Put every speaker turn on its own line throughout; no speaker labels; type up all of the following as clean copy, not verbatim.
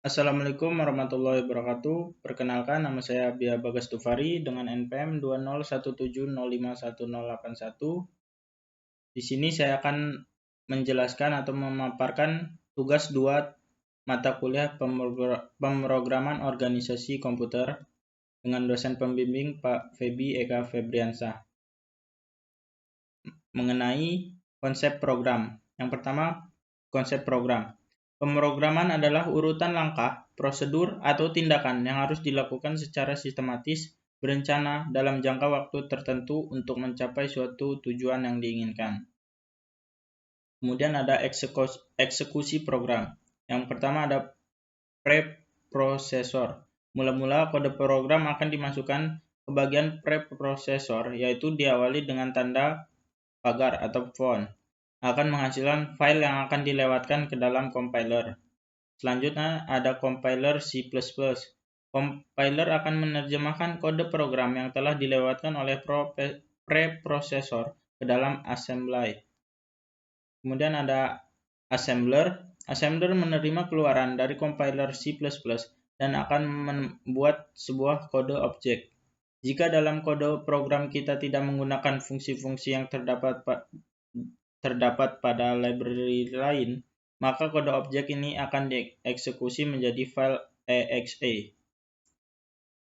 Assalamualaikum warahmatullahi wabarakatuh. Perkenalkan, nama saya Bia Bagas Tufari dengan NPM 20170511081. Di sini saya akan menjelaskan atau memaparkan tugas 2 mata kuliah pemrograman organisasi komputer dengan dosen pembimbing Pak Febi Eka Febriansah mengenai konsep program. Yang pertama, konsep program. Pemrograman adalah urutan langkah, prosedur, atau tindakan yang harus dilakukan secara sistematis, berencana dalam jangka waktu tertentu untuk mencapai suatu tujuan yang diinginkan. Kemudian ada eksekusi program. Yang pertama ada preprosesor. Mula-mula kode program akan dimasukkan ke bagian preprosesor, yaitu diawali dengan tanda pagar atau font, akan menghasilkan file yang akan dilewatkan ke dalam compiler. Selanjutnya ada compiler C++. Compiler akan menerjemahkan kode program yang telah dilewatkan oleh preprosesor ke dalam assembly. Kemudian ada assembler. Assembler menerima keluaran dari compiler C++ dan akan membuat sebuah kode objek. Jika dalam kode program kita tidak menggunakan fungsi-fungsi yang terdapat pada library lain, maka kode objek ini akan dieksekusi menjadi file exe.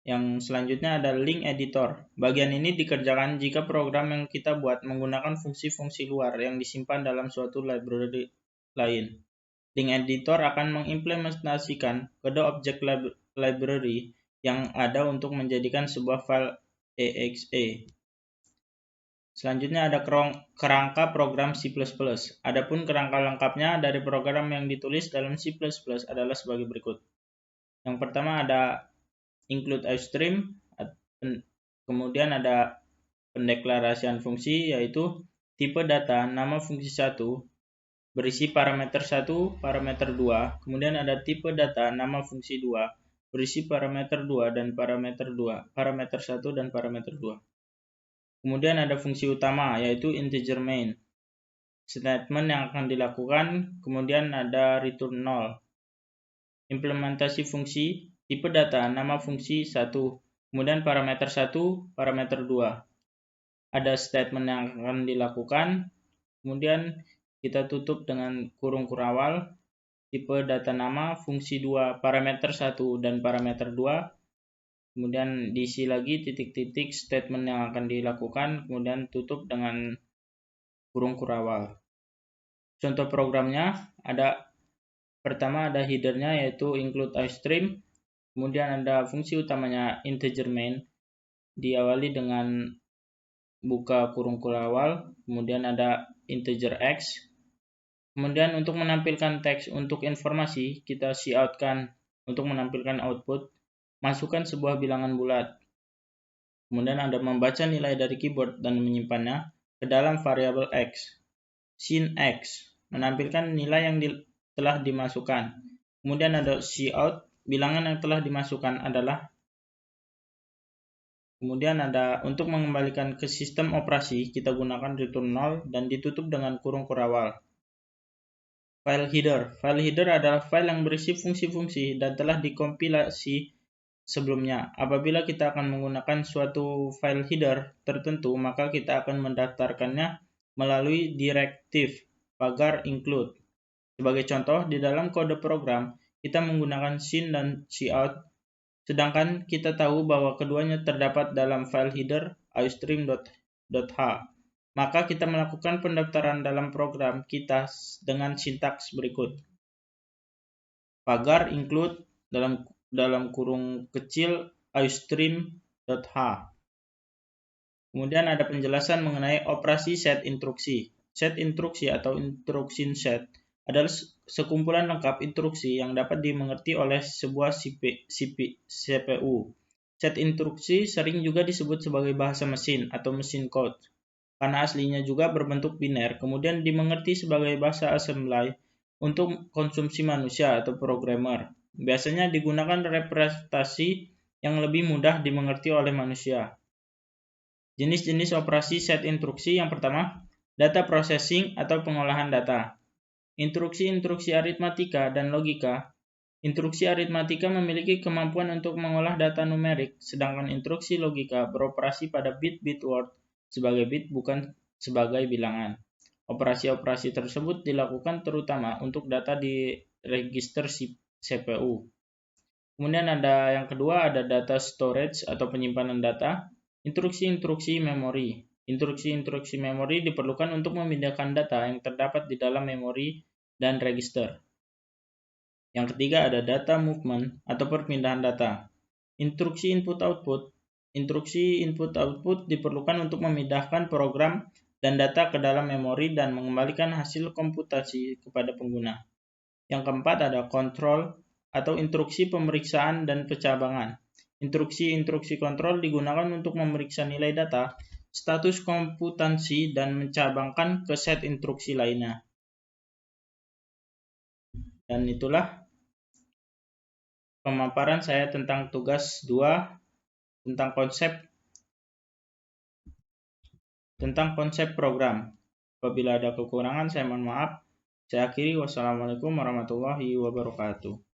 Yang selanjutnya ada link editor. Bagian ini dikerjakan jika program yang kita buat menggunakan fungsi-fungsi luar yang disimpan dalam suatu library lain. Link editor akan mengimplementasikan kode objek library yang ada untuk menjadikan sebuah file exe. Selanjutnya ada kerangka program C++. Adapun kerangka lengkapnya dari program yang ditulis dalam C++ adalah sebagai berikut. Yang pertama ada include iostream, kemudian ada pendeklarasian fungsi yaitu tipe data nama fungsi 1 berisi parameter 1, parameter 2, kemudian ada tipe data nama fungsi 2 berisi parameter 2 dan parameter 2, parameter 1 dan parameter 2. Kemudian ada fungsi utama yaitu integer main. Statement yang akan dilakukan, kemudian ada return 0. Implementasi fungsi, tipe data nama fungsi 1, kemudian parameter 1, parameter 2. Ada statement yang akan dilakukan, kemudian kita tutup dengan kurung kurawal, tipe data nama fungsi 2, parameter 1 dan parameter 2. Kemudian diisi lagi titik-titik statement yang akan dilakukan, kemudian tutup dengan kurung kurawal. Contoh programnya pertama ada headernya yaitu include iostream, kemudian ada fungsi utamanya integer main, diawali dengan buka kurung kurawal, kemudian ada integer x. Kemudian untuk menampilkan teks untuk informasi, kita coutkan untuk menampilkan output, masukkan sebuah bilangan bulat. Kemudian ada membaca nilai dari keyboard dan menyimpannya ke dalam variabel x. Sin x menampilkan nilai yang telah dimasukkan. Kemudian ada cout, bilangan yang telah dimasukkan adalah. Kemudian ada untuk mengembalikan ke sistem operasi, kita gunakan return 0 dan ditutup dengan kurung kurawal. File header. File header adalah file yang berisi fungsi-fungsi dan telah dikompilasi sebelumnya. Apabila kita akan menggunakan suatu file header tertentu, maka kita akan mendaftarkannya melalui direktif pagar include. Sebagai contoh, di dalam kode program, kita menggunakan sin dan cout, sedangkan kita tahu bahwa keduanya terdapat dalam file header iostream.h. Maka kita melakukan pendaftaran dalam program kita dengan sintaks berikut. Pagar include dalam kurung kecil iostream.h. Kemudian ada penjelasan mengenai operasi set instruksi. Set instruksi atau instruction set adalah sekumpulan lengkap instruksi yang dapat dimengerti oleh sebuah CPU. Set instruksi sering juga disebut sebagai bahasa mesin atau mesin code, karena aslinya juga berbentuk biner, kemudian dimengerti sebagai bahasa assembly untuk konsumsi manusia atau programmer. Biasanya digunakan representasi yang lebih mudah dimengerti oleh manusia. Jenis-jenis operasi set instruksi yang pertama, data processing atau pengolahan data. Instruksi-instruksi aritmatika dan logika Instruksi aritmatika memiliki kemampuan untuk mengolah data numerik, sedangkan instruksi logika beroperasi pada bit-bit word sebagai bit bukan sebagai bilangan. Operasi-operasi tersebut dilakukan terutama untuk data di register CPU. Kemudian ada yang kedua, ada data storage atau penyimpanan data. Instruksi-instruksi memori. Instruksi-instruksi memori diperlukan untuk memindahkan data yang terdapat di dalam memori dan register. Yang ketiga ada data movement atau perpindahan data. Instruksi input-output. Instruksi input-output diperlukan untuk memindahkan program dan data ke dalam memori dan mengembalikan hasil komputasi kepada pengguna. Yang keempat ada kontrol atau instruksi pemeriksaan dan pencabangan. Instruksi-instruksi kontrol digunakan untuk memeriksa nilai data, status komputansi, dan mencabangkan ke set instruksi lainnya. Dan itulah pemaparan saya tentang tugas 2 tentang konsep program. Apabila ada kekurangan, saya mohon maaf. Saya akhiri. Wassalamualaikum warahmatullahi wabarakatuh.